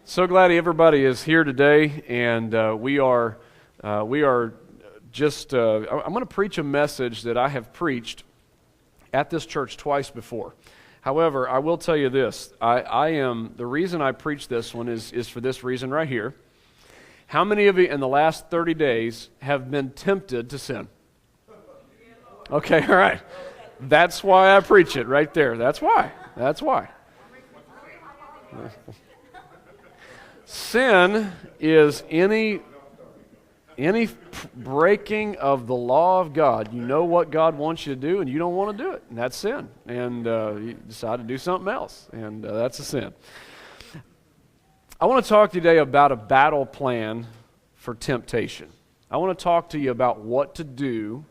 So glad everybody is here today, and we are just. I'm going to preach a message that I have preached at this church twice before. However, I will tell you this: I am the reason I preach this one is for this reason right here. How many of you in the last 30 days have been tempted to sin? Okay, all right. That's why I preach it right there. That's why. That's why. Sin is any breaking of the law of God. You know what God wants you to do, and you don't want to do it, and that's sin. And you decide to do something else, and that's a sin. I want to talk today about a battle plan for temptation. I want to talk to you about what to do,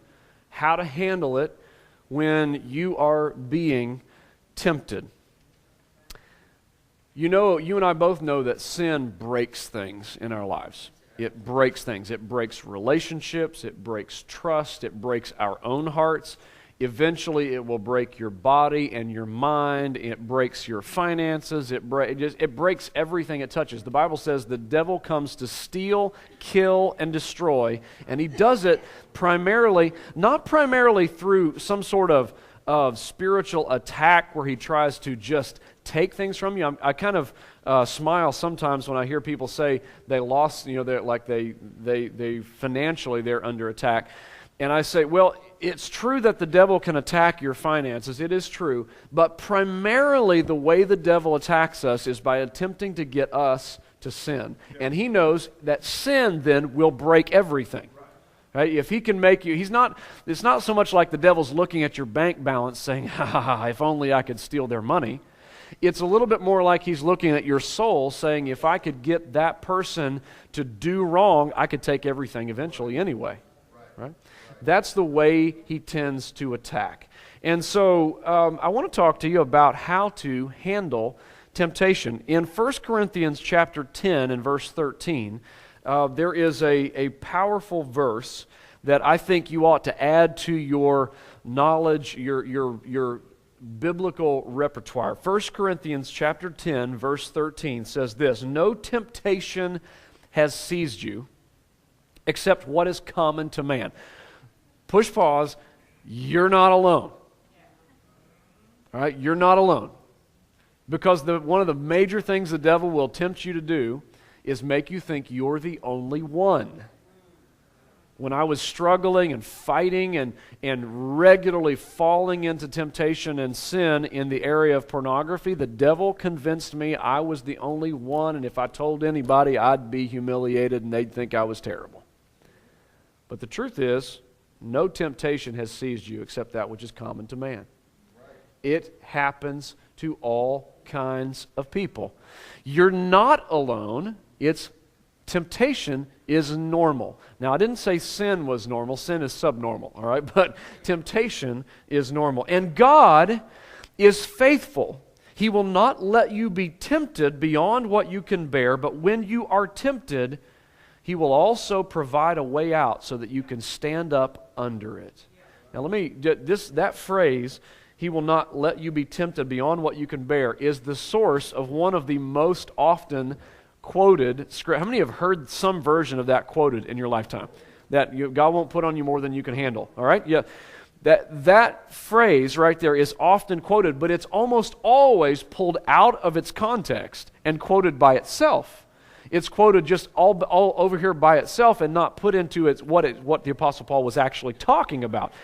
how to handle it when you are being tempted. You know, you and I both know that sin breaks things in our lives. It breaks things. It breaks relationships. It breaks trust. It breaks our own hearts. Eventually, it will break your body and your mind. It breaks your finances. It breaks everything it touches. The Bible says the devil comes to steal, kill, and destroy, and he does it not primarily through some sort of spiritual attack where he tries to just take things from you. I kind of smile sometimes when I hear people say they lost, they're like they financially they're under attack. And I say, well, it's true that the devil can attack your finances. It is true. But primarily the way the devil attacks us is by attempting to get us to sin. And he knows that sin then will break everything. Right? If he can make you, it's not so much like the devil's looking at your bank balance saying, ha ha ha, if only I could steal their money. It's a little bit more like he's looking at your soul saying, if I could get that person to do wrong, I could take everything eventually anyway. Right? That's the way he tends to attack. And so I want to talk to you about how to handle temptation. In 1 Corinthians chapter 10 and verse 13, there is a powerful verse that I think you ought to add to your knowledge, your biblical repertoire. 1 Corinthians chapter 10, verse 13 says this: "No temptation has seized you except what is common to man." Push pause. You're not alone. All right, you're not alone. Because one of the major things the devil will tempt you to do is make you think you're the only one. When I was struggling and fighting and regularly falling into temptation and sin in the area of pornography, the devil convinced me I was the only one, and if I told anybody, I'd be humiliated and they'd think I was terrible. But the truth is, no temptation has seized you except that which is common to man. It happens to all kinds of people. You're not alone. Temptation is normal. Now, I didn't say sin was normal. Sin is subnormal, all right? But temptation is normal. And God is faithful. He will not let you be tempted beyond what you can bear, but when you are tempted, He will also provide a way out so that you can stand up under it. Now, that phrase, He will not let you be tempted beyond what you can bear, is the source of one of the most often quoted script. How many have heard some version of that quoted in your lifetime? That God won't put on you more than you can handle. All right? Yeah. That phrase right there is often quoted, but it's almost always pulled out of its context and quoted by itself. It's quoted just all over here by itself and not put into what the Apostle Paul was actually talking about.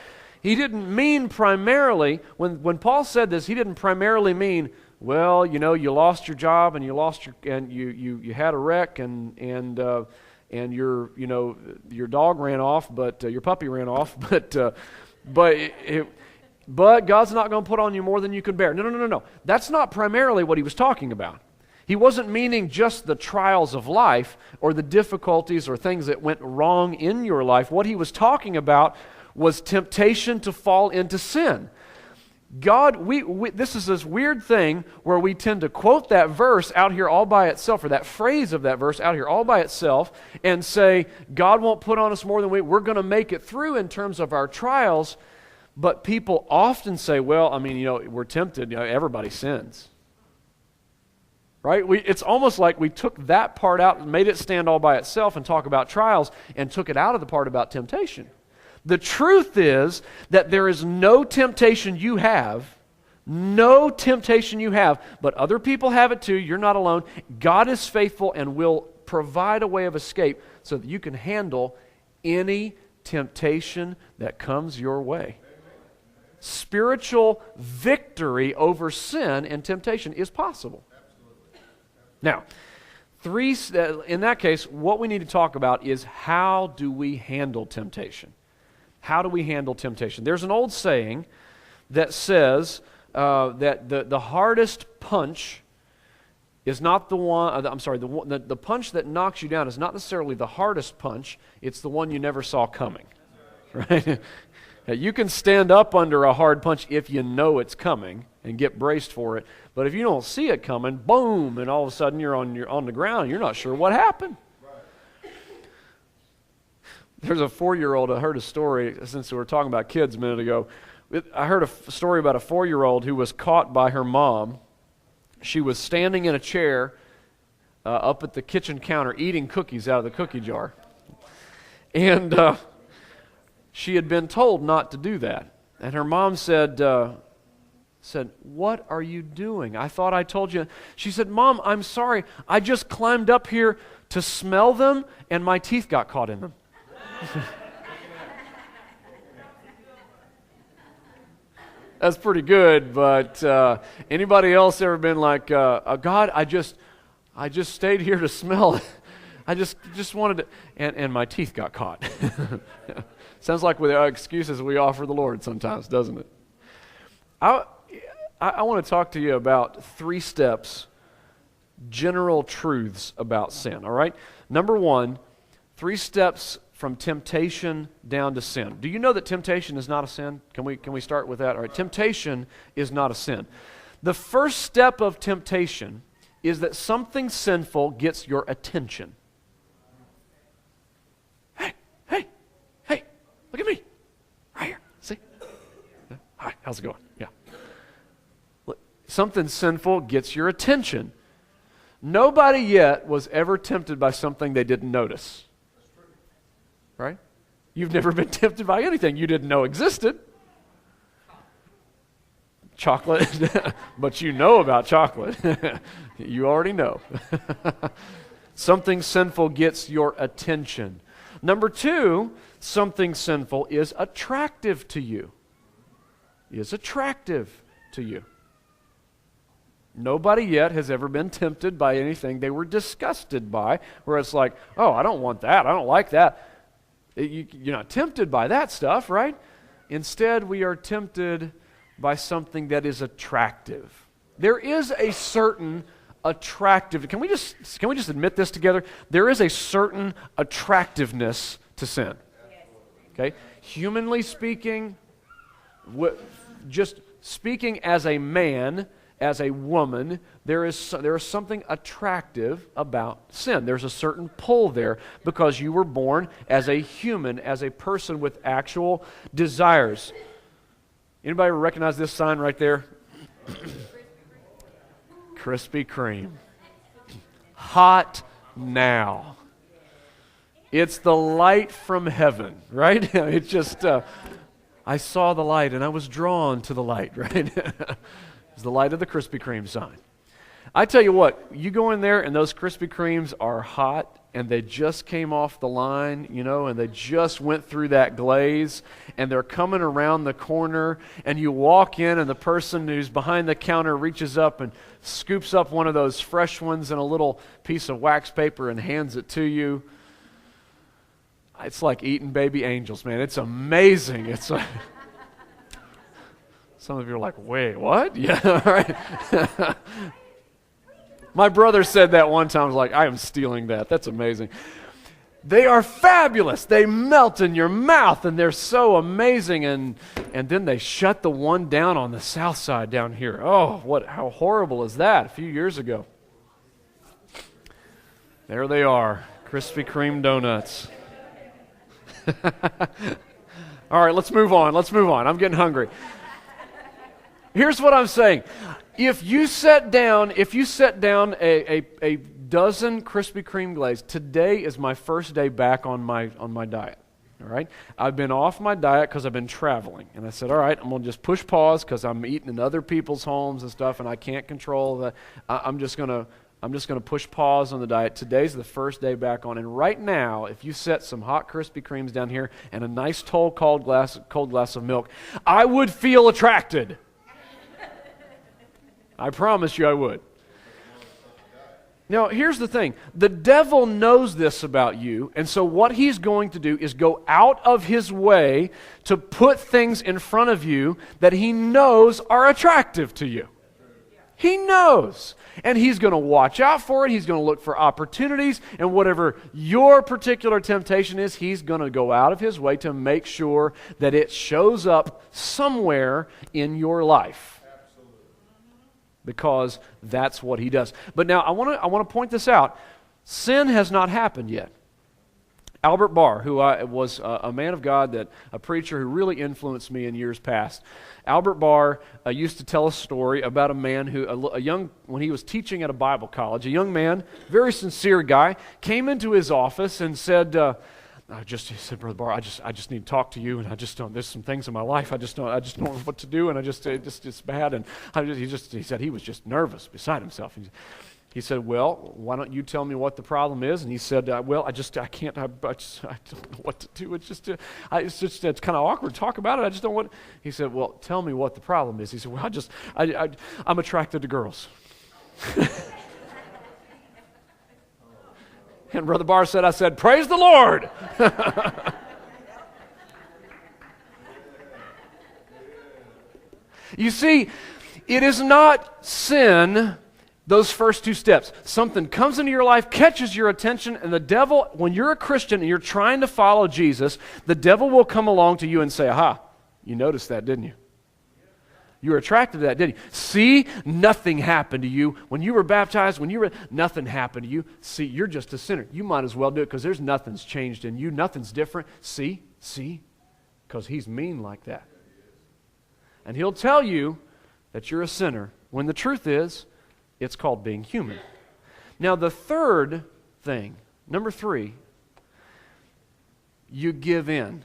He didn't mean primarily, when Paul said this, he didn't primarily mean, well, you lost your job and you had a wreck and your dog ran off, but your puppy ran off, but God's not going to put on you more than you can bear. No. That's not primarily what he was talking about. He wasn't meaning just the trials of life or the difficulties or things that went wrong in your life. What he was talking about was temptation to fall into sin. God, this is this weird thing where we tend to quote that verse out here all by itself, or that phrase of that verse out here all by itself, and say, God won't put on us more than we're going to make it through in terms of our trials. But people often say, well, we're tempted. Everybody sins. right? It's almost like we took that part out and made it stand all by itself and talk about trials and took it out of the part about temptation. The truth is that there is no temptation you have, but other people have it too. You're not alone. God is faithful and will provide a way of escape so that you can handle any temptation that comes your way. Spiritual victory over sin and temptation is possible. Now, in that case, what we need to talk about is how do we handle temptation? How do we handle temptation? There's an old saying that says that the hardest punch is not the one, the punch that knocks you down is not necessarily the hardest punch, it's the one you never saw coming, right? You can stand up under a hard punch if you know it's coming and get braced for it, but if you don't see it coming, boom, and all of a sudden you're on the ground, you're not sure what happened. There's a 4-year-old, I heard a story, since we were talking about kids a minute ago, I heard a story about a 4-year-old who was caught by her mom. She was standing in a chair up at the kitchen counter eating cookies out of the cookie jar. And she had been told not to do that. And her mom said, "What are you doing? I thought I told you." She said, "Mom, I'm sorry. I just climbed up here to smell them and my teeth got caught in them." That's pretty good, but anybody else ever been like, God, I just stayed here to smell it. I just wanted to, and my teeth got caught. Sounds like with the excuses we offer the Lord sometimes, doesn't it? I want to talk to you about 3 steps, general truths about sin, all right? Number 1, 3 steps from temptation down to sin. Do you know that temptation is not a sin? Can we start with that? All right, temptation is not a sin. The first step of temptation is that something sinful gets your attention. Hey, look at me. Right here. See? Hi, how's it going? Yeah. Look, something sinful gets your attention. Nobody yet was ever tempted by something they didn't notice. Right? You've never been tempted by anything you didn't know existed. Chocolate, but you know about chocolate. You already know. Something sinful gets your attention. Number 2, something sinful is attractive to you. Is attractive to you. Nobody yet has ever been tempted by anything they were disgusted by, where it's like, oh, I don't want that, I don't like that. You're not tempted by that stuff, right? Instead, we are tempted by something that is attractive. There is a certain attractive. Can we just admit this together? There is a certain attractiveness to sin. Okay? Humanly speaking, just speaking as a man, as a woman, there is something attractive about sin. There's a certain pull there because you were born as a human, as a person with actual desires. Anybody recognize this sign right there? Krispy Kreme. Hot now. It's the light from heaven, right? It's just, I saw the light and I was drawn to the light, right? It's the light of the Krispy Kreme sign. I tell you what, you go in there and those Krispy Kremes are hot and they just came off the line, and they just went through that glaze and they're coming around the corner and you walk in and the person who's behind the counter reaches up and scoops up one of those fresh ones in a little piece of wax paper and hands it to you. It's like eating baby angels, man. It's amazing. It's like... Some of you are like, wait, what? Yeah, all right. My brother said that one time. I was like, I am stealing that. That's amazing. They are fabulous. They melt in your mouth, and they're so amazing. And then they shut the one down on the south side down here. Oh, how horrible is that? A few years ago. There they are, Krispy Kreme donuts. All right, let's move on. I'm getting hungry. Here's what I'm saying. If you set down a dozen Krispy Kreme glaze, today is my first day back on my diet. All right, I've been off my diet because I've been traveling, and I said, all right, I'm gonna just push pause because I'm eating in other people's homes and stuff, and I can't control that. I'm just gonna push pause on the diet. Today's the first day back on, and right now, if you set some hot Krispy Kremes down here and a nice cold glass of milk, I would feel attracted. I promise you, I would. Now, here's the thing. The devil knows this about you, and so what he's going to do is go out of his way to put things in front of you that he knows are attractive to you. He knows. And he's going to watch out for it. He's going to look for opportunities, and whatever your particular temptation is, he's going to go out of his way to make sure that it shows up somewhere in your life. Because that's what he does. But now I want to point this out. Sin has not happened yet. Albert Barr, who was a man of God, a preacher who really influenced me in years past. Albert Barr used to tell a story about a man when he was teaching at a Bible college, a young man, very sincere guy, came into his office and said, he said, Brother Barr, I just need to talk to you, and I just don't. There's some things in my life I just don't know what to do, and it's bad. And he said he was just nervous, beside himself. He said, well, why don't you tell me what the problem is? And he said, I can't. I don't know what to do. It's kind of awkward to talk about it. I just don't want. He said, well, tell me what the problem is. He said, well, I'm attracted to girls. And Brother Barr said, I said, praise the Lord. You see, it is not sin, those first two steps. Something comes into your life, catches your attention, and the devil, when you're a Christian and you're trying to follow Jesus, the devil will come along to you and say, aha, you noticed that, didn't you? You were attracted to that, didn't you? See, nothing happened to you. When you were baptized, nothing happened to you. See, you're just a sinner. You might as well do it because there's nothing's changed in you. Nothing's different. See, because he's mean like that. And he'll tell you that you're a sinner when the truth is, it's called being human. Now, the third thing, number 3, you give in.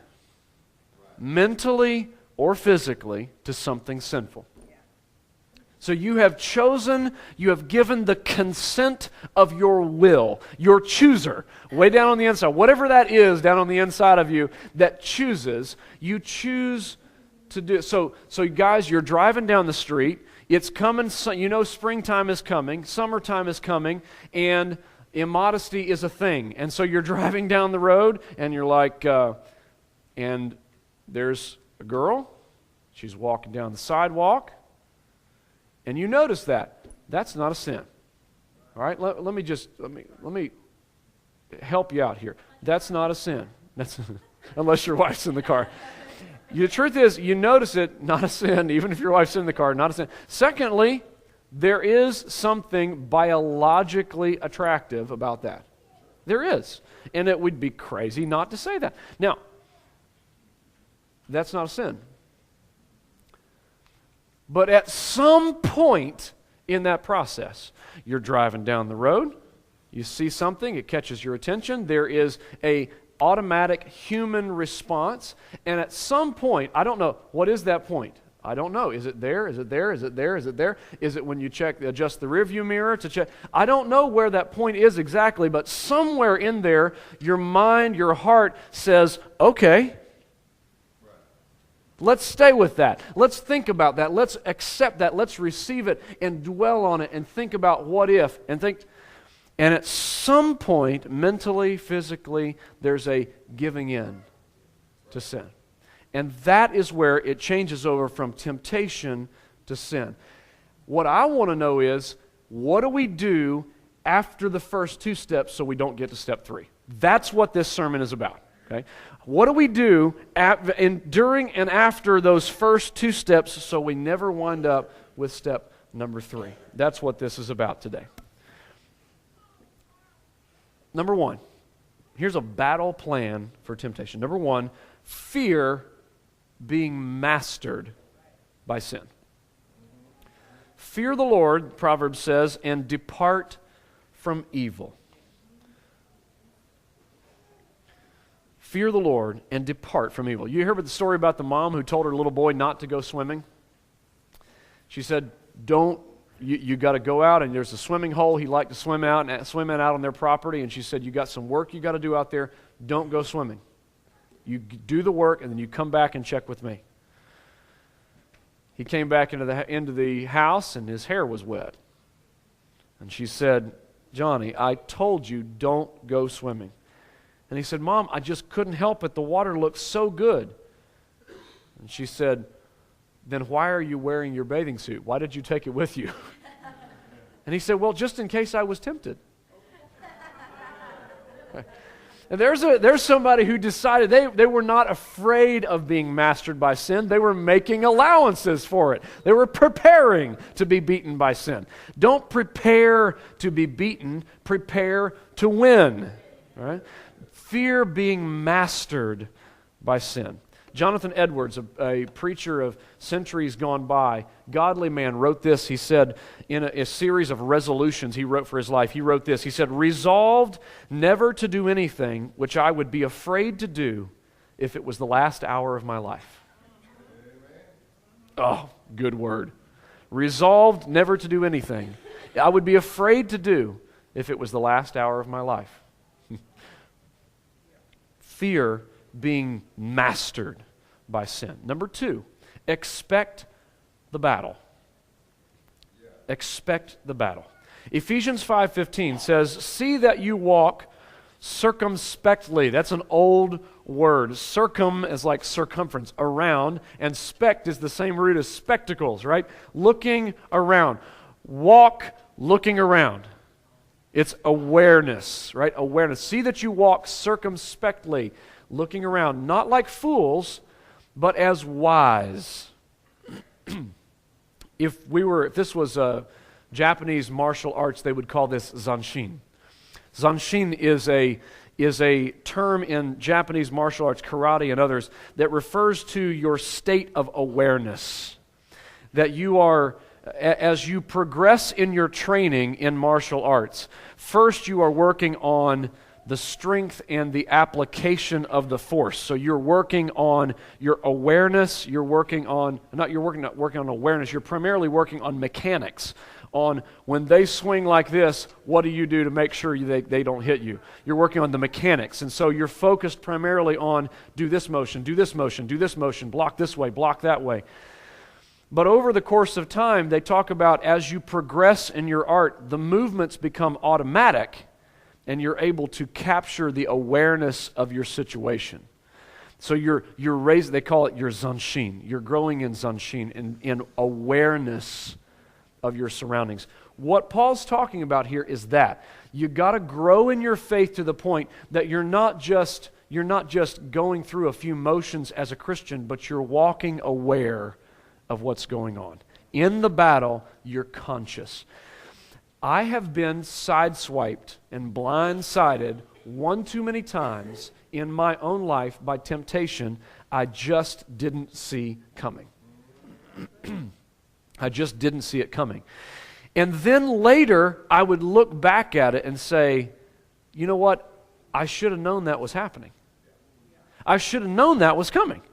Mentally or physically to something sinful. So you have given the consent of your will, your chooser, way down on the inside, whatever that is down on the inside of you that chooses, you choose to do it. So guys, you're driving down the street, it's coming, springtime is coming, summertime is coming, and immodesty is a thing. And so you're driving down the road, and you're like, and there's a girl, she's walking down the sidewalk, and you notice that. That's not a sin. All right, let me help you out here. That's not a sin. That's unless your wife's in the car. The truth is, you notice it, not a sin, even if your wife's in the car, not a sin. Secondly, there is something biologically attractive about that. There is. And it would be crazy not to say that. Now, that's not a sin. But at some point in that process, you're driving down the road, you see something, it catches your attention, there is a automatic human response, and at some point, I don't know, what is that point? I don't know. Is it there? Is it there? Is it there? Is it there? Is it when you adjust the rearview mirror to check? I don't know where that point is exactly, but somewhere in there, your mind, your heart says, okay, let's stay with that. Let's think about that. Let's accept that. Let's receive it and dwell on it and think about what if and think. And at some point, mentally, physically, there's a giving in to sin. And that is where it changes over from temptation to sin. What I want to know is, what do we do after the first 2 steps so we don't get to step 3? That's what this sermon is about. Okay? What do we do during and after those first 2 steps so we never wind up with step number 3? That's what this is about today. Number 1, here's a battle plan for temptation. Number 1, fear being mastered by sin. Fear the Lord, Proverbs says, and depart from evil. Fear the Lord and depart from evil. You heard the story about the mom who told her little boy not to go swimming? She said, you got to go out, and there's a swimming hole. He liked to swim out on their property, and she said, you got some work you got to do out there. Don't go swimming. You do the work, and then you come back and check with me. He came back into the house, and his hair was wet. And she said, Johnny, I told you don't go swimming. And he said, Mom, I just couldn't help it. The water looked so good. And she said, then why are you wearing your bathing suit? Why did you take it with you? And he said, well, just in case I was tempted. And there's somebody who decided they were not afraid of being mastered by sin. They were making allowances for it. They were preparing to be beaten by sin. Don't prepare to be beaten. Prepare to win. Right? Fear being mastered by sin. Jonathan Edwards, a preacher of centuries gone by, godly man, wrote this. He said, in a series of resolutions he wrote for his life, he wrote this. He said, resolved never to do anything which I would be afraid to do if it was the last hour of my life. Oh, good word. Resolved never to do anything I would be afraid to do if it was the last hour of my life. Fear being mastered by sin. Number 2, expect the battle. Expect the battle. Ephesians 5:15 says, see that you walk circumspectly. That's an old word. Circum is like circumference, around, and spect is the same root as spectacles, right? Looking around. Walk looking around. It's awareness, right? Awareness. See that you walk circumspectly, looking around, not like fools, but as wise. If this was a Japanese martial arts, they would call this zanshin. Zanshin is a term in Japanese martial arts, karate and others, that refers to your state of awareness. That you are, as you progress in your training in martial arts, first you are working on the strength and the application of the force. So you're working on your awareness, you're working on awareness, you're primarily working on mechanics, on when they swing like this, what do you do to make sure they don't hit you? You're working on the mechanics, and so you're focused primarily on do this motion, do this motion, do this motion, block this way, block that way. But over the course of time, they talk about as you progress in your art, the movements become automatic, and you're able to capture the awareness of your situation. So you're raised, they call it your zanshin. You're growing in zanshin, in awareness of your surroundings. What Paul's talking about here is that you got to grow in your faith to the point that you're not just going through a few motions as a Christian, but you're walking aware of what's going on. In the battle, you're conscious. I have been sideswiped and blindsided one too many times in my own life by temptation I just didn't see coming. I just didn't see it coming. And then later, I would look back at it and say, you know what? I should have known that was happening. I should have known that was coming.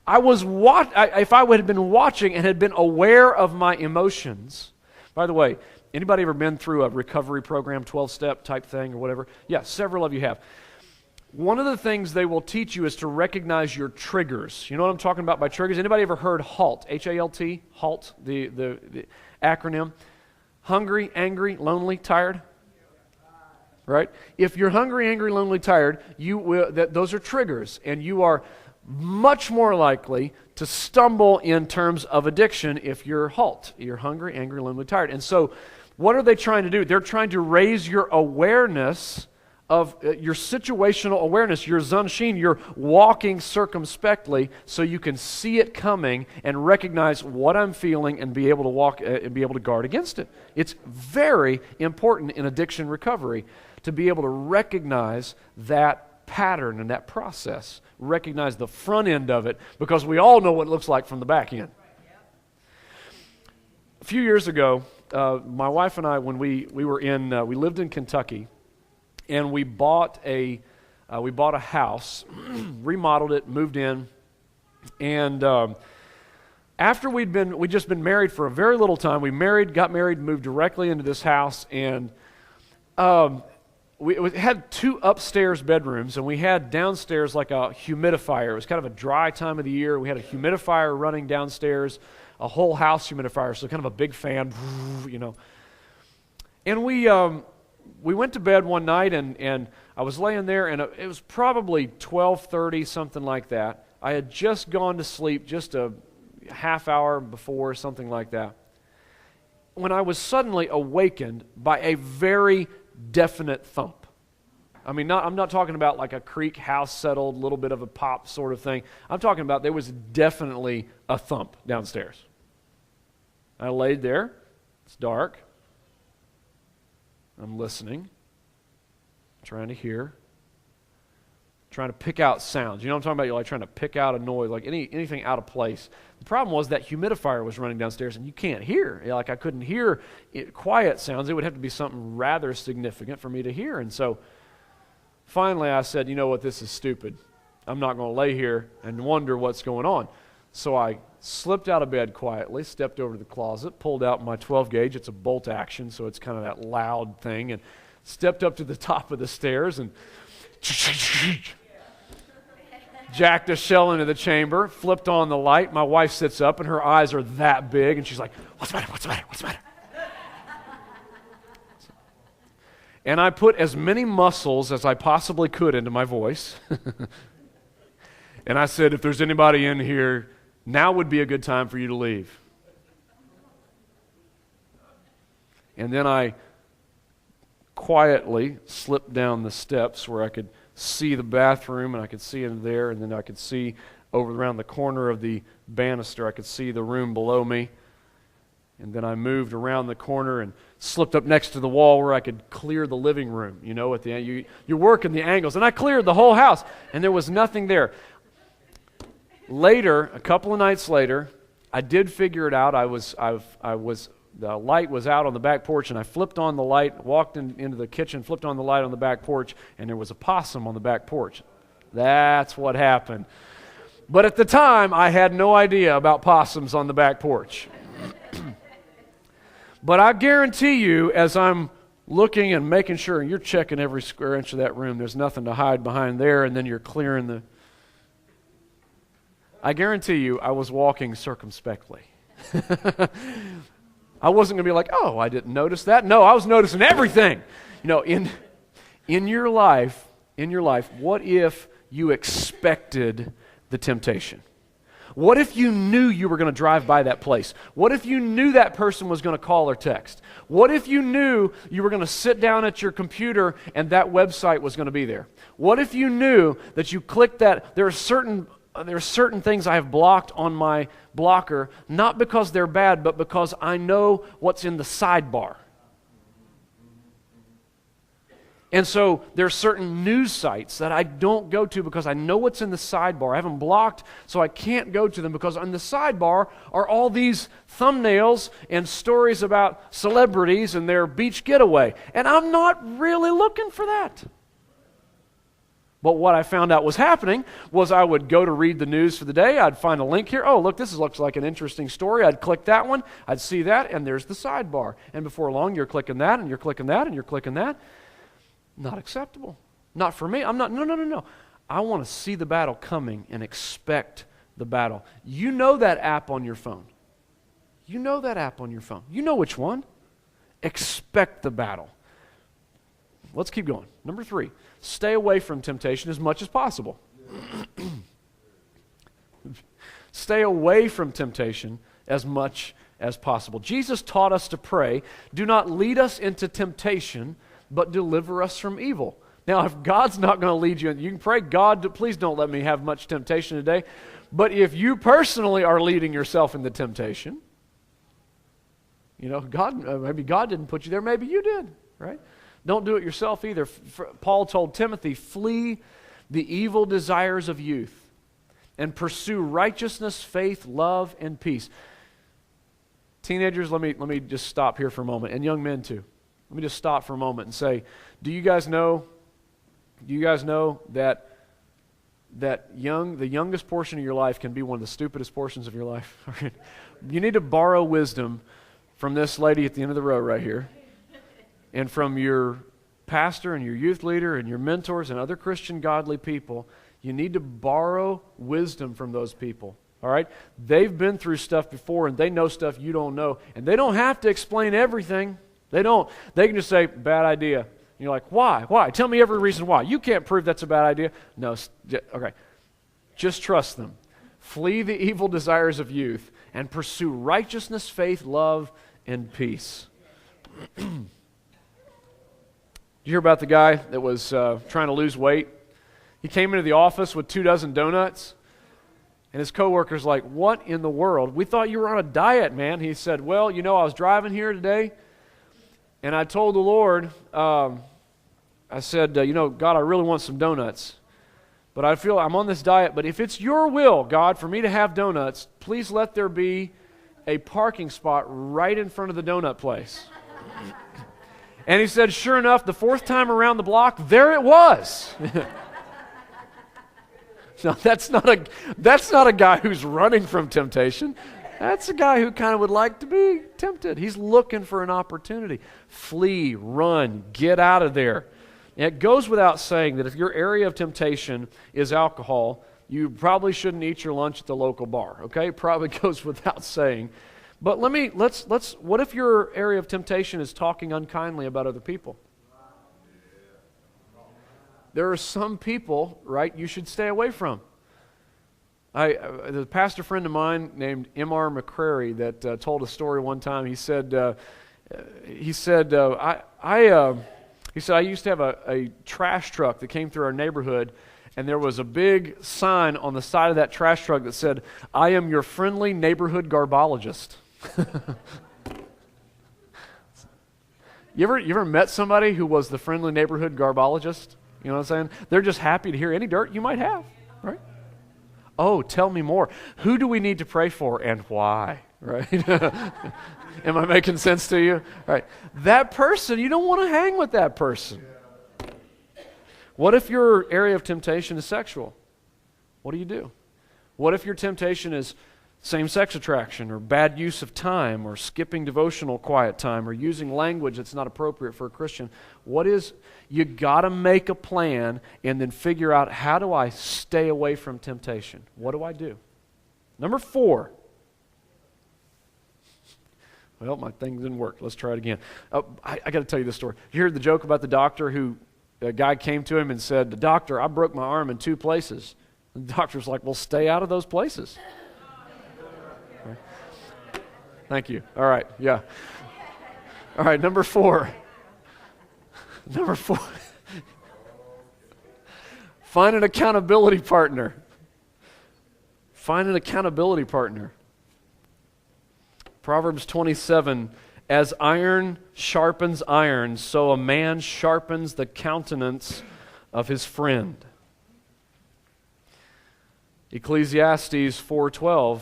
If I would have been watching and had been aware of my emotions. By the way, anybody ever been through a recovery program, 12-step type thing or whatever? Yeah, several of you have. One of the things they will teach you is to recognize your triggers. You know what I'm talking about by triggers? Anybody ever heard HALT? H-A-L-T? HALT, the acronym. Hungry, angry, lonely, tired? Right? If you're hungry, angry, lonely, tired, those are triggers, and you are much more likely to stumble in terms of addiction if you're HALT. You're hungry, angry, lonely, tired. And so what are they trying to do? They're trying to raise your awareness of your situational awareness, your zanshin, you're walking circumspectly so you can see it coming and recognize what I'm feeling and be able to walk and be able to guard against it. It's very important in addiction recovery to be able to recognize that pattern and that process, recognize the front end of it, because we all know what it looks like from the back end. A few years ago, my wife and I, when we lived in Kentucky, and we bought a house, remodeled it, moved in, and after we'd just been married for a very little time, got married, moved directly into this house, and we had 2 upstairs bedrooms, and we had downstairs like a humidifier. It was kind of a dry time of the year. We had a humidifier running downstairs, a whole house humidifier, so kind of a big fan, you know. And we went to bed one night, and I was laying there, and it was probably 12:30, something like that. I had just gone to sleep just a half hour before, something like that, when I was suddenly awakened by a very definite thump. I mean, I'm not talking about like a creak, house settled, little bit of a pop sort of thing. I'm talking about there was definitely a thump downstairs. I laid there. It's dark. I'm listening, trying to hear, trying to pick out sounds. You know what I'm talking about? You're like trying to pick out a noise, like anything out of place. The problem was that humidifier was running downstairs, and you can't hear. Like I couldn't hear quiet sounds. It would have to be something rather significant for me to hear. And so finally I said, you know what, this is stupid. I'm not going to lay here and wonder what's going on. So I slipped out of bed quietly, stepped over to the closet, pulled out my 12 gauge. It's a bolt action, so it's kind of that loud thing, and stepped up to the top of the stairs and jacked a shell into the chamber, flipped on the light. My wife sits up, and her eyes are that big, and she's like, what's the matter, what's the matter, what's the matter? And I put as many muscles as I possibly could into my voice. And I said, if there's anybody in here, now would be a good time for you to leave. And then I quietly slipped down the steps where I could see the bathroom, and I could see in there, and then I could see over around the corner of the banister, I could see the room below me. And then I moved around the corner and slipped up next to the wall where I could clear the living room. You know, at the end, you work in the angles. And I cleared the whole house, and there was nothing there. Later, a couple of nights later, I did figure it out. The light was out on the back porch, and I flipped on the light, walked into the kitchen, flipped on the light on the back porch, and there was a possum on the back porch. That's what happened. But at the time, I had no idea about possums on the back porch. But I guarantee you, as I'm looking and making sure, and you're checking every square inch of that room, there's nothing to hide behind there, and then you're clearing the... I guarantee you, I was walking circumspectly. I wasn't going to be like, oh, I didn't notice that. No, I was noticing everything. You know, in your life, what if you expected the temptation? What if you knew you were going to drive by that place? What if you knew that person was going to call or text? What if you knew you were going to sit down at your computer and that website was going to be there? What if you knew that you clicked that? There are certain things I have blocked on my blocker, not because they're bad, but because I know what's in the sidebar. And so there are certain news sites that I don't go to because I know what's in the sidebar. I have them blocked, so I can't go to them because on the sidebar are all these thumbnails and stories about celebrities and their beach getaway. And I'm not really looking for that. But what I found out was happening was I would go to read the news for the day. I'd find a link here. Oh, look, this looks like an interesting story. I'd click that one. I'd see that, and there's the sidebar. And before long, you're clicking that, and you're clicking that, and you're clicking that. Not acceptable. Not for me. No. I want to see the battle coming and expect the battle. You know that app on your phone. You know that app on your phone. You know which one. Expect the battle. Let's keep going. Number 3, stay away from temptation as much as possible. Stay away from temptation as much as possible. Jesus taught us to pray, do not lead us into temptation, but deliver us from evil. Now, if God's not going to lead you, you can pray, God, please don't let me have much temptation today. But if you personally are leading yourself into temptation, you know, maybe God didn't put you there, maybe you did, right? Don't do it yourself either. Paul told Timothy, flee the evil desires of youth and pursue righteousness, faith, love, and peace. Teenagers, let me just stop here for a moment, and young men too. Let me just stop for a moment and say, do you guys know that the youngest portion of your life can be one of the stupidest portions of your life? You need to borrow wisdom from this lady at the end of the row right here, and from your pastor and your youth leader and your mentors and other Christian godly people. You need to borrow wisdom from those people. All right? They've been through stuff before, and they know stuff you don't know, and they don't have to explain everything. They don't. They can just say, bad idea. And you're like, why? Why? Tell me every reason why. You can't prove that's a bad idea. No, okay. Just trust them. Flee the evil desires of youth and pursue righteousness, faith, love, and peace. You hear about the guy that was trying to lose weight? He came into the office with 24 donuts, and his coworker's like, what in the world? We thought you were on a diet, man. He said, well, I was driving here today, and I told the Lord, I said, God, I really want some donuts. But I feel I'm on this diet, but if it's your will, God, for me to have donuts, please let there be a parking spot right in front of the donut place. And he said, sure enough, the fourth time around the block, there it was. No, that's not a guy who's running from temptation. That's a guy who kind of would like to be tempted. He's looking for an opportunity. Flee, run, get out of there. And it goes without saying that if your area of temptation is alcohol, you probably shouldn't eat your lunch at the local bar. Okay, it probably goes without saying. But let's. What if your area of temptation is talking unkindly about other people? There are some people, right, you should stay away from. There's a pastor friend of mine named M.R. McCrary that told a story one time. He said, I used to have a trash truck that came through our neighborhood, and there was a big sign on the side of that trash truck that said, I am your friendly neighborhood garbologist. You ever met somebody who was the friendly neighborhood garbologist? You know what I'm saying? They're just happy to hear any dirt you might have, right? Oh, tell me more. Who do we need to pray for and why, right? Am I making sense to you? All right. That person, you don't want to hang with that person. What if your area of temptation is sexual? What do you do? What if your temptation is same-sex attraction or bad use of time or skipping devotional quiet time or using language that's not appropriate for a Christian? You got to make a plan and then figure out, how do I stay away from temptation? What do I do? Number 4. Well, my thing didn't work. Let's try it again. I got to tell you this story. You heard the joke about the doctor who, a guy came to him and said, doctor, I broke my arm in 2 places. And the doctor's like, well, stay out of those places. Right. Thank you. All right, yeah. All right, number 4. Number 4. Find an accountability partner. Find an accountability partner. Proverbs 27, as iron sharpens iron, so a man sharpens the countenance of his friend. Ecclesiastes 4:12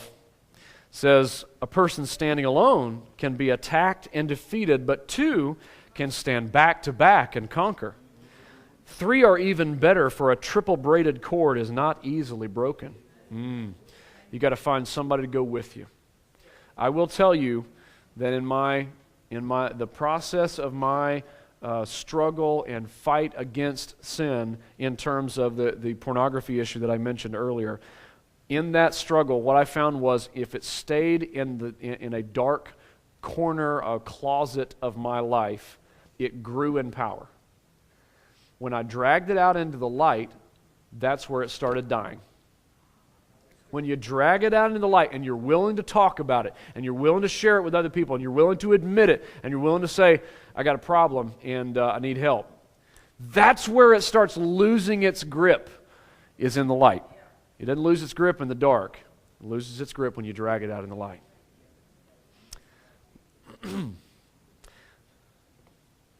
says, a person standing alone can be attacked and defeated, but 2 can stand back to back and conquer. 3 are even better, for a triple braided cord is not easily broken. You got to find somebody to go with you. I will tell you that in the process of my struggle and fight against sin, in terms of the pornography issue that I mentioned earlier, in that struggle, what I found was, if it stayed in a dark corner, a closet of my life, it grew in power. When I dragged it out into the light, that's where it started dying. When you drag it out into the light and you're willing to talk about it, and you're willing to share it with other people, and you're willing to admit it, and you're willing to say, I got a problem and I need help, that's where it starts losing its grip, is in the light. It doesn't lose its grip in the dark. It loses its grip when you drag it out in the light.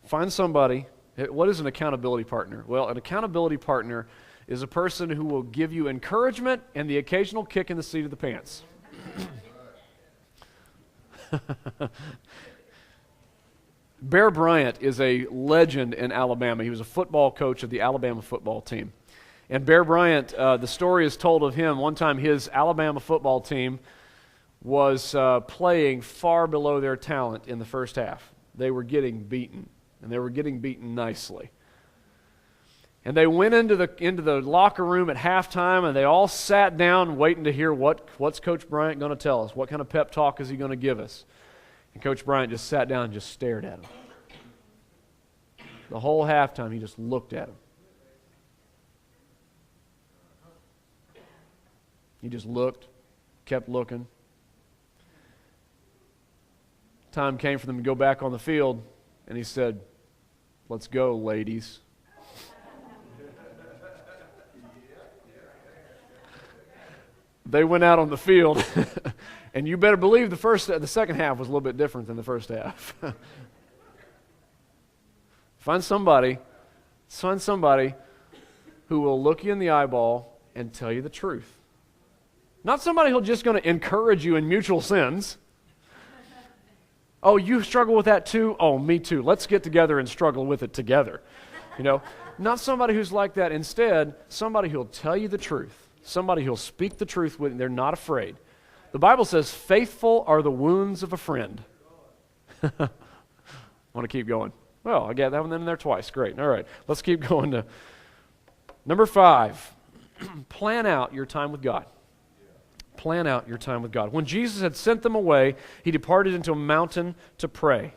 Find somebody. What is an accountability partner? Well, an accountability partner is a person who will give you encouragement and the occasional kick in the seat of the pants. Bear Bryant is a legend in Alabama. He was a football coach of the Alabama football team. And Bear Bryant, the story is told of him. One time his Alabama football team was playing far below their talent in the first half. They were getting beaten, and they were getting beaten nicely. And they went into the locker room at halftime, and they all sat down waiting to hear what's Coach Bryant going to tell us? What kind of pep talk is he going to give us? And Coach Bryant just sat down and just stared at him. The whole halftime, he just looked at him. He just looked, kept looking. Time came for them to go back on the field, and he said, "Let's go, ladies." They went out on the field, and you better believe the second half was a little bit different than the first half. Find somebody who will look you in the eyeball and tell you the truth. Not somebody who's just going to encourage you in mutual sins. Oh, you struggle with that too? Oh, me too. Let's get together and struggle with it together. Not somebody who's like that. Instead, somebody who'll tell you the truth. Somebody who'll speak the truth with, and they're not afraid. The Bible says, faithful are the wounds of a friend. I want to keep going. Well, I got that one in there twice. Great. All right. Let's keep going to number 5. Plan out your time with God. Plan out your time with God. When Jesus had sent them away, he departed into a mountain to pray.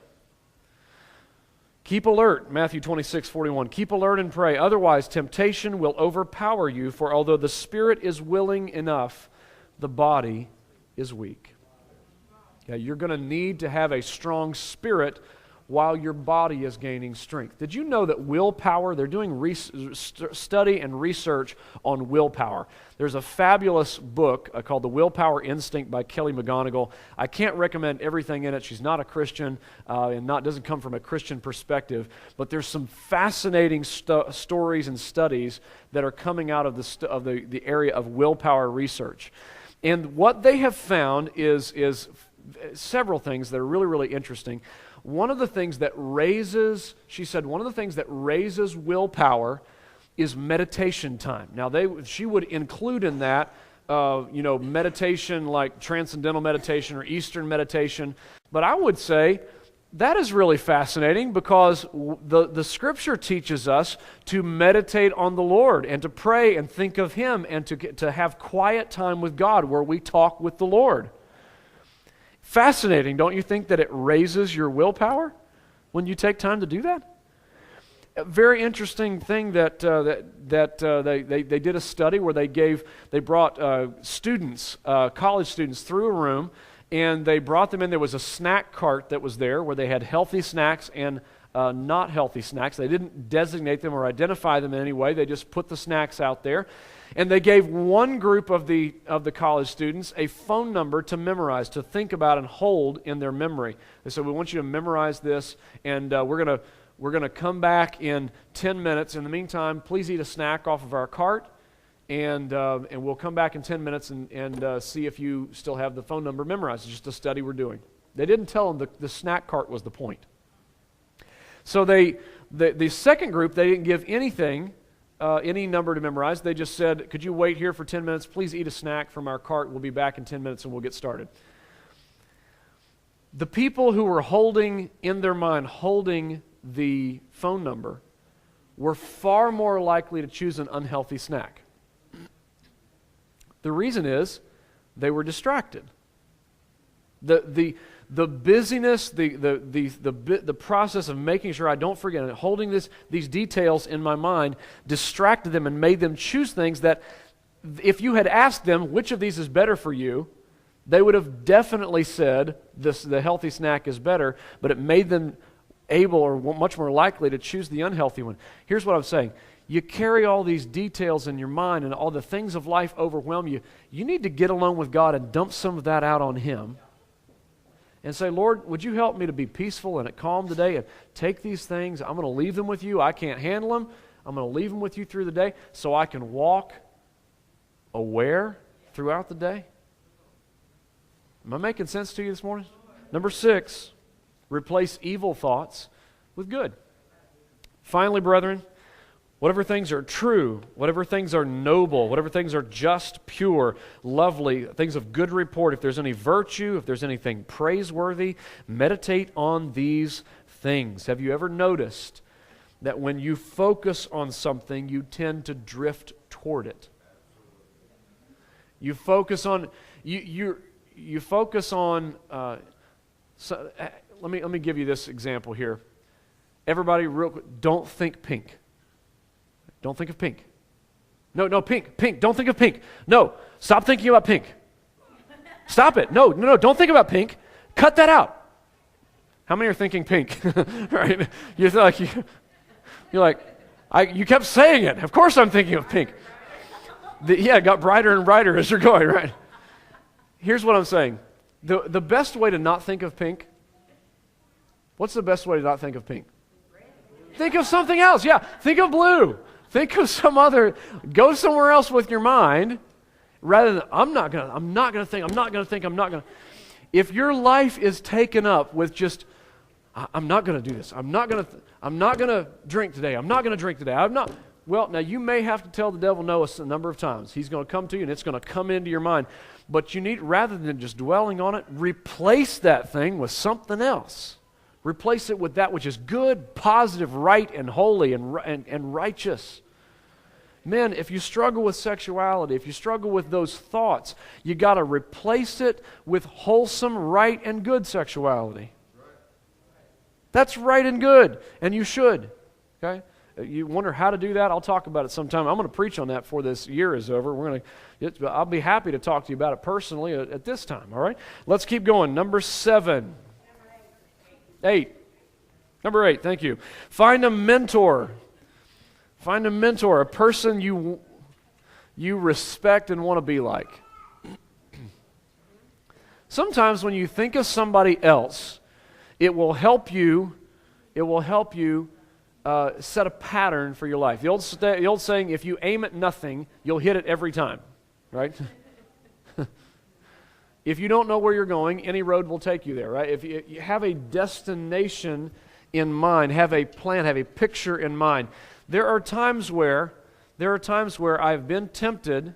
Keep alert, Matthew 26:41. Keep alert and pray, otherwise temptation will overpower you, for although the spirit is willing enough, the body is weak. Yeah, you're going to need to have a strong spirit while your body is gaining strength. Did you know that willpower, they're doing study and research on willpower. There's a fabulous book called The Willpower Instinct by Kelly McGonigal. I can't recommend everything in it. She's not a Christian and doesn't come from a Christian perspective, but there's some fascinating stories and studies that are coming out of the area of willpower research. And what they have found is several things that are really, really interesting. One of the things that raises willpower is meditation time. Now, she would include in that, meditation like transcendental meditation or Eastern meditation. But I would say that is really fascinating because the Scripture teaches us to meditate on the Lord and to pray and think of Him and to have quiet time with God where we talk with the Lord. Fascinating, don't you think that it raises your willpower when you take time to do that? A very interesting thing that they did a study where they brought students, college students, through a room, and they brought them in. There was a snack cart that was there where they had healthy snacks and not healthy snacks. They didn't designate them or identify them in any way. They just put the snacks out there. And they gave one group of the college students a phone number to memorize, to think about and hold in their memory. They said, "We want you to memorize this, and we're gonna come back in 10 minutes. In the meantime, please eat a snack off of our cart, and we'll come back in 10 minutes and see if you still have the phone number memorized." It's just a study we're doing. They didn't tell them the snack cart was the point. So the second group, they didn't give anything. Any number to memorize. They just said, "Could you wait here for 10 minutes? Please eat a snack from our cart. We'll be back in 10 minutes and we'll get started." The people who were holding the phone number were far more likely to choose an unhealthy snack. The reason is they were distracted. The busyness, the process of making sure I don't forget it, holding these details in my mind, distracted them and made them choose things that if you had asked them which of these is better for you, they would have definitely said the healthy snack is better, but it made them able or much more likely to choose the unhealthy one. Here's what I'm saying. You carry all these details in your mind and all the things of life overwhelm you. You need to get alone with God and dump some of that out on Him. And say, "Lord, would you help me to be peaceful and calm today and take these things? I'm going to leave them with you. I can't handle them. I'm going to leave them with you through the day so I can walk aware throughout the day." Am I making sense to you this morning? Number 6, replace evil thoughts with good. Finally, brethren, whatever things are true, whatever things are noble, whatever things are just, pure, lovely, things of good report, if there's any virtue, if there's anything praiseworthy, meditate on these things. Have you ever noticed that when you focus on something, you tend to drift toward it? You focus on you focus on. Let me give you this example here. Everybody, real quick, don't think pink. Don't think of pink. No, pink. Don't think of pink. No, stop thinking about pink. Stop it. No, don't think about pink. Cut that out. How many are thinking pink? Right? You're like, you kept saying it. Of course I'm thinking of pink. It got brighter and brighter as you're going, right? Here's what I'm saying. The best way to not think of pink, what's the best way to not think of pink? Think of something else. Yeah, think of blue. Think of some other, go somewhere else with your mind, rather than, I'm not gonna think. If your life is taken up with just, I'm not gonna do this, I'm not gonna drink today, well, now you may have to tell the devil no a number of times. He's gonna come to you and it's gonna come into your mind. But you need, rather than just dwelling on it, replace that thing with something else. Replace it with that which is good, positive, right, and holy, and righteous. Men, if you struggle with sexuality, if you struggle with those thoughts, you got to replace it with wholesome, right, and good sexuality. That's right and good, and you should. Okay? You wonder how to do that? I'll talk about it sometime. I'm going to preach on that before this year is over. I'll be happy to talk to you about it personally at this time. All right? Let's keep going. Number 7. 8. Number 8, thank you. Find a mentor. Find a mentor, a person you respect and want to be like. Sometimes when you think of somebody else, it will help you set a pattern for your life. The old saying, if you aim at nothing, you'll hit it every time, right? If you don't know where you're going, any road will take you there, right? If you have a destination in mind, have a plan, have a picture in mind. There are times where I've been tempted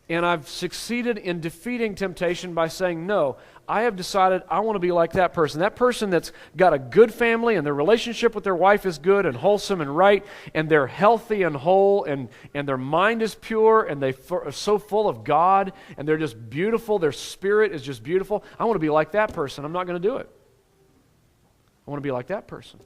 and I've succeeded in defeating temptation by saying, no, I have decided I want to be like that person that's got a good family and their relationship with their wife is good and wholesome and right, and they're healthy and whole, and their mind is pure, and they are so full of God, and they're just beautiful, their spirit is just beautiful. I want to be like that person. I'm not going to do it. I want to be like that person.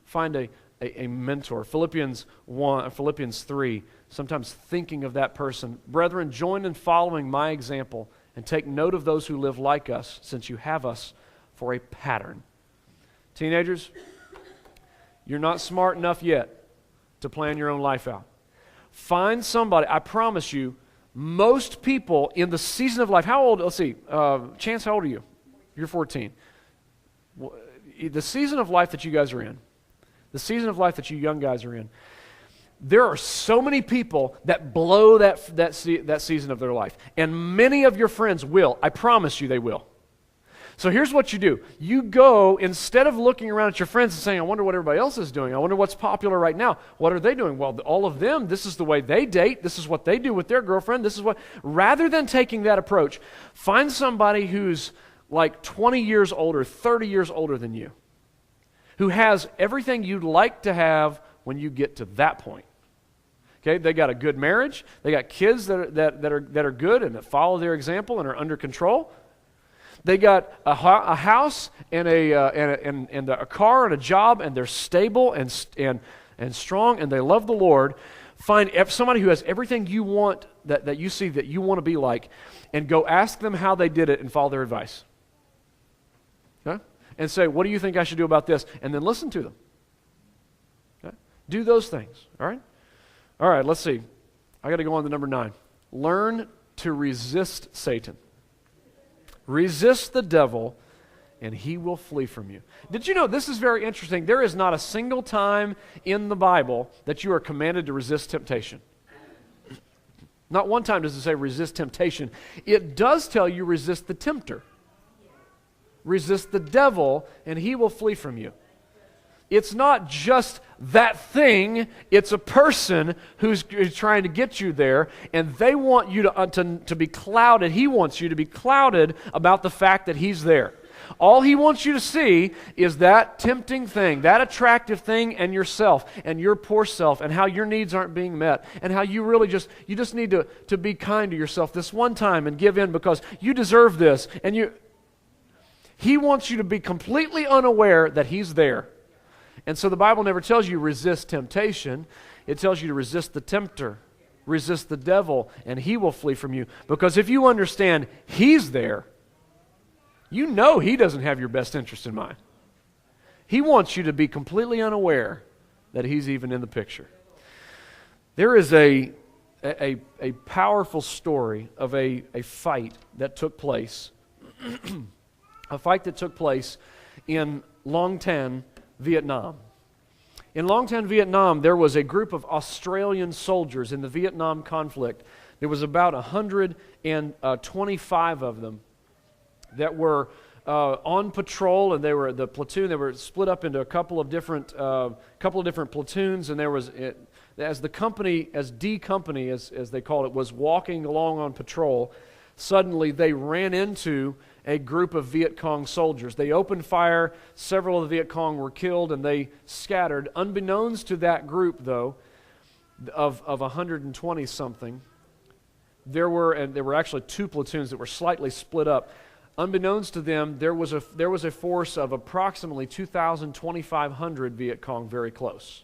Find a mentor. Philippians 3, sometimes thinking of that person. Brethren, join in following my example and take note of those who live like us, since you have us for a pattern. Teenagers, you're not smart enough yet to plan your own life out. Find somebody. I promise you, most people in the season of life, how old, let's see, Chance, how old are you? You're 14. The season of life that you guys are in, the season of life that you young guys are in, there are so many people that blow that season of their life. And many of your friends will. I promise you they will. So here's what you do. You go, instead of looking around at your friends and saying, I wonder what everybody else is doing. I wonder what's popular right now. What are they doing? Well, all of them, this is the way they date. This is what they do with their girlfriend. This is what, rather than taking that approach, find somebody who's like 20 years older, 30 years older than you, who has everything you'd like to have when you get to that point. Okay, they got a good marriage. They got kids that are good and that follow their example and are under control. They got a house and a car and a job, and they're stable and strong, and they love the Lord. Find somebody who has everything you want, that you see that you want to be like, and go ask them how they did it and follow their advice. Okay? And say, what do you think I should do about this? And then listen to them. Okay? Do those things. All right? All right, let's see. I got to go on to number 9. Learn to resist Satan. Resist the devil, and he will flee from you. Did you know, this is very interesting, there is not a single time in the Bible that you are commanded to resist temptation. Not one time does it say resist temptation. It does tell you resist the tempter. resist the devil, and he will flee from you. It's not just that thing, it's a person who's trying to get you there, and they want you to be clouded. He wants you to be clouded about the fact that he's there. All he wants you to see is that tempting thing, that attractive thing, and yourself, and your poor self, and how your needs aren't being met, and how you really just need to be kind to yourself this one time and give in because you deserve this. And he wants you to be completely unaware that he's there. And so the Bible never tells you resist temptation. It tells you to resist the tempter, resist the devil, and he will flee from you. Because if you understand he's there, you know he doesn't have your best interest in mind. He wants you to be completely unaware that he's even in the picture. There is a powerful story of a fight that took place, a fight that took place in Long Tan, Vietnam. In Long Tan, Vietnam, there was a group of Australian soldiers in the Vietnam conflict. There was about 125 of them that were on patrol, and they were the platoon. They were split up into a couple of different platoons, and there was as D Company, as they called it, was walking along on patrol. Suddenly, they ran into a group of Viet Cong soldiers. They opened fire. Several of the Viet Cong were killed, and they scattered. Unbeknownst to that group, though, of 120 something, there were actually two platoons that were slightly split up. Unbeknownst to them, there was a force of approximately 2,500 Viet Cong very close.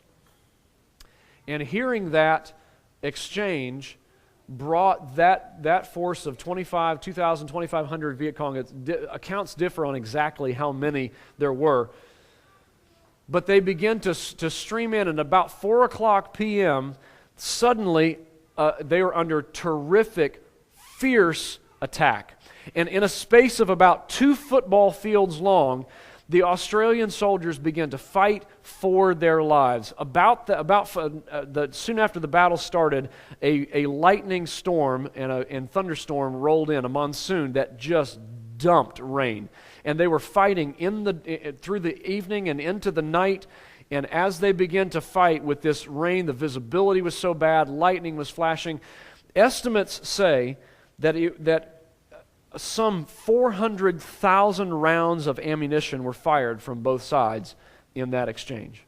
And hearing that exchange brought that force of 2,500 Viet Cong. Accounts differ on exactly how many there were. But they began to stream in, and about 4 o'clock p.m., suddenly they were under terrific, fierce attack. And in a space of about 2 football fields long, the Australian soldiers began to fight for their lives. Soon after the battle started, a lightning storm and thunderstorm rolled in, a monsoon that just dumped rain. And they were fighting through the evening and into the night. And as they began to fight with this rain, the visibility was so bad, lightning was flashing. Estimates say that some 400,000 rounds of ammunition were fired from both sides in that exchange.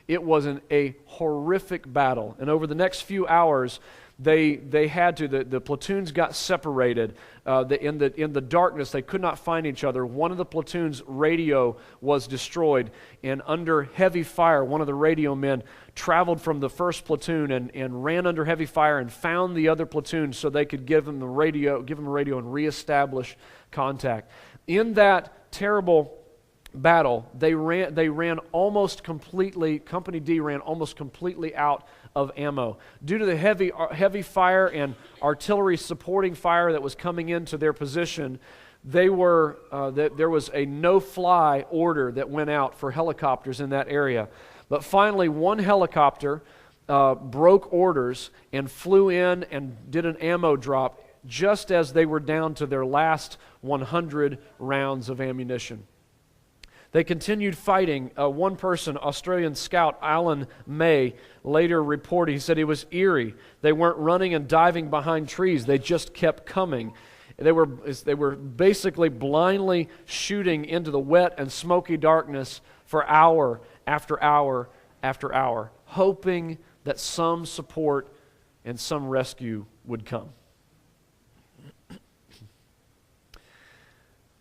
It was a horrific battle. And over the next few hours, the platoons got separated. In the darkness, they could not find each other. One of the platoon's radio was destroyed, and under heavy fire, one of the radio men traveled from the first platoon and ran under heavy fire and found the other platoon so they could give them a radio and reestablish contact. In that terrible battle, they ran almost completely. Company D ran almost completely out of ammo due to the heavy fire and artillery supporting fire that was coming into their position. There was a no-fly order that went out for helicopters in that area. But finally, one helicopter broke orders and flew in and did an ammo drop just as they were down to their last 100 rounds of ammunition. They continued fighting. One person, Australian scout Alan May, later reported, he said it was eerie. They weren't running and diving behind trees. They just kept coming. They were basically blindly shooting into the wet and smoky darkness for hour after hour after hour, hoping that some support and some rescue would come.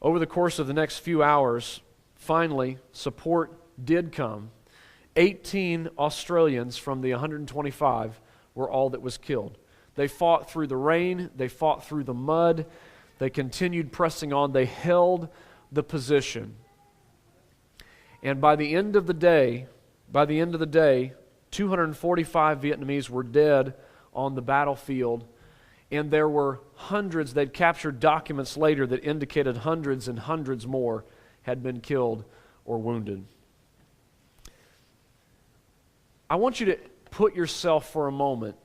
Over the course of the next few hours, finally, support did come. 18 Australians from the 125 were all that was killed. They fought through the rain. They fought through the mud. They continued pressing on. They held the position. And by the end of the day, 245 Vietnamese were dead on the battlefield. And there were hundreds. They'd captured documents later that indicated hundreds and hundreds more had been killed or wounded. I want you to put yourself for a moment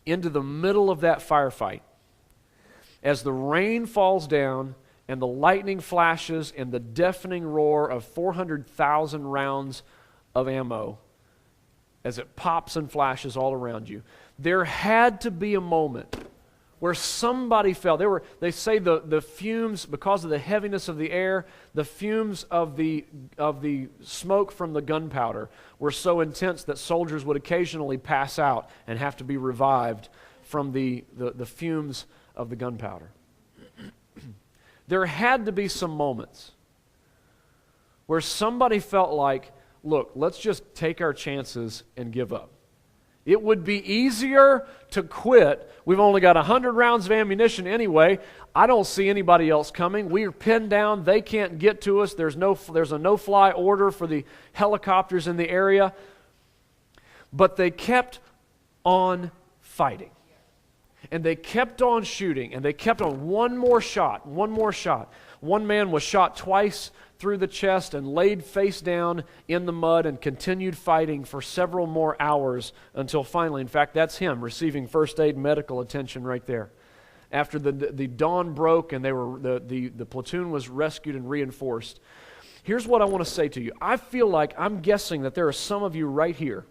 into the middle of that firefight. As the rain falls down and the lightning flashes and the deafening roar of 400,000 rounds of ammo as it pops and flashes all around you. There had to be a moment where somebody fell. They say the fumes, because of the heaviness of the air, the fumes of the smoke from the gunpowder were so intense that soldiers would occasionally pass out and have to be revived from the fumes of the gunpowder. There had to be some moments where somebody felt like, look, let's just take our chances and give up. It would be easier to quit. We've only got 100 rounds of ammunition anyway. I don't see anybody else coming. We are pinned down. They can't get to us. There's a no-fly order for the helicopters in the area. But they kept on fighting. And they kept on shooting, and they kept on one more shot. One man was shot twice through the chest and laid face down in the mud and continued fighting for several more hours until finally, in fact, that's him receiving first aid medical attention right there. After the dawn broke and the platoon was rescued and reinforced. Here's what I want to say to you. I feel like, I'm guessing that there are some of you right here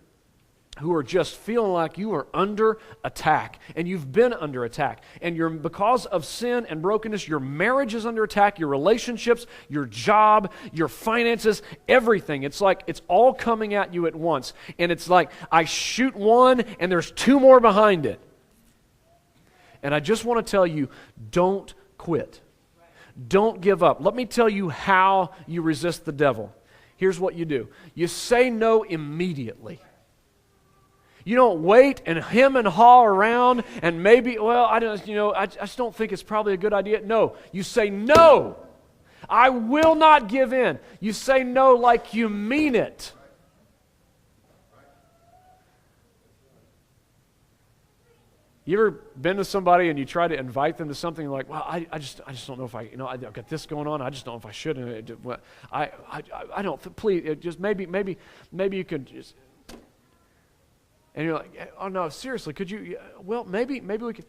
who are just feeling like you are under attack, and you've been under attack, and because of sin and brokenness, your marriage is under attack, your relationships, your job, your finances, everything. It's like it's all coming at you at once, and it's like I shoot one, and there's two more behind it. And I just want to tell you, don't quit. Don't give up. Let me tell you how you resist the devil. Here's what you do. You say no immediately. You don't wait and hem and haw around and maybe, I just don't think it's probably a good idea. No, you say no. I will not give in. You say no like you mean it. You ever been to somebody and you try to invite them to something and like, well, I just don't know if I've got this going on. I just don't know if I should. I don't. Please, just maybe you could just. And you're like, oh no, seriously, could you? Well, maybe we could.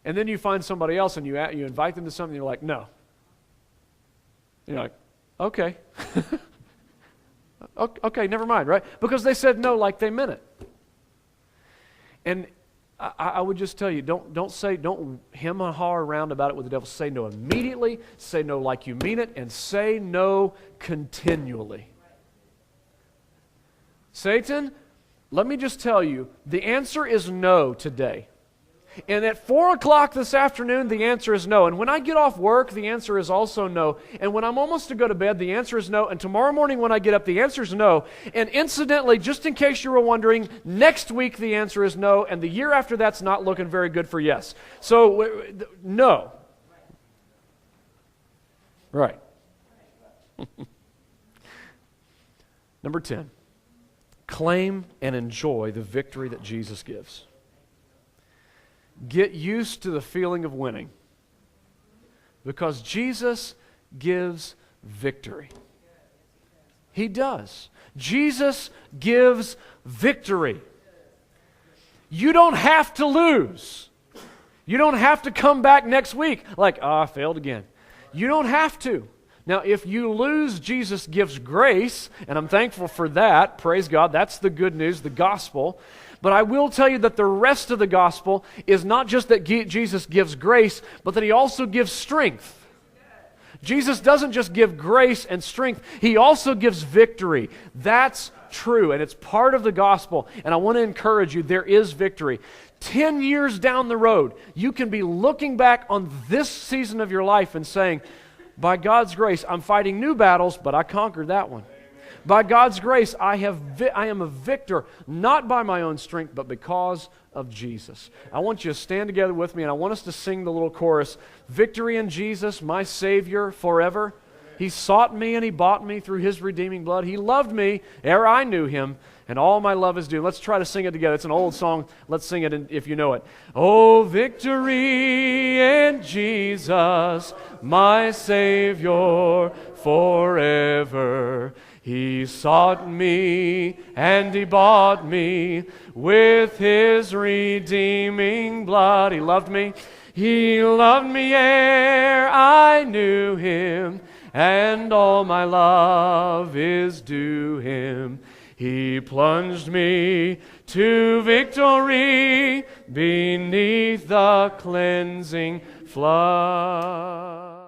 And then you find somebody else and you invite them to something. And you're like, no. And you're like, okay, okay, never mind, right? Because they said no, like they meant it. And I would just tell you, don't hem and haw around about it with the devil. Say no immediately. Say no like you mean it, and say no continually. Satan, let me just tell you, the answer is no today. And at 4 o'clock this afternoon, the answer is no. And when I get off work, the answer is also no. And when I'm almost to go to bed, the answer is no. And tomorrow morning when I get up, the answer is no. And incidentally, just in case you were wondering, next week the answer is no. And the year after that's not looking very good for yes. So, no. Right. Number 10. Claim and enjoy the victory that Jesus gives. Get used to the feeling of winning, because Jesus gives victory. He does. Jesus gives victory. You don't have to lose. You don't have to come back next week like, I failed again. You don't have to. Now, if you lose, Jesus gives grace, and I'm thankful for that. Praise God. That's the good news, the gospel. But I will tell you that the rest of the gospel is not just that Jesus gives grace, but that He also gives strength. Jesus doesn't just give grace and strength. He also gives victory. That's true, and it's part of the gospel. And I want to encourage you, there is victory. 10 years down the road, you can be looking back on this season of your life and saying, by God's grace, I'm fighting new battles, but I conquered that one. By God's grace, I am a victor, not by my own strength, but because of Jesus. I want you to stand together with me, and I want us to sing the little chorus, Victory in Jesus, my Savior forever. He sought me and He bought me through His redeeming blood. He loved me ere I knew Him, and all my love is due. Let's try to sing it together. It's an old song. Let's sing it if you know it. Oh, victory in Jesus, my Savior forever. He sought me and He bought me with His redeeming blood. He loved me. He loved me ere I knew him, and all my love is due him. He plunged me to victory beneath the cleansing flood.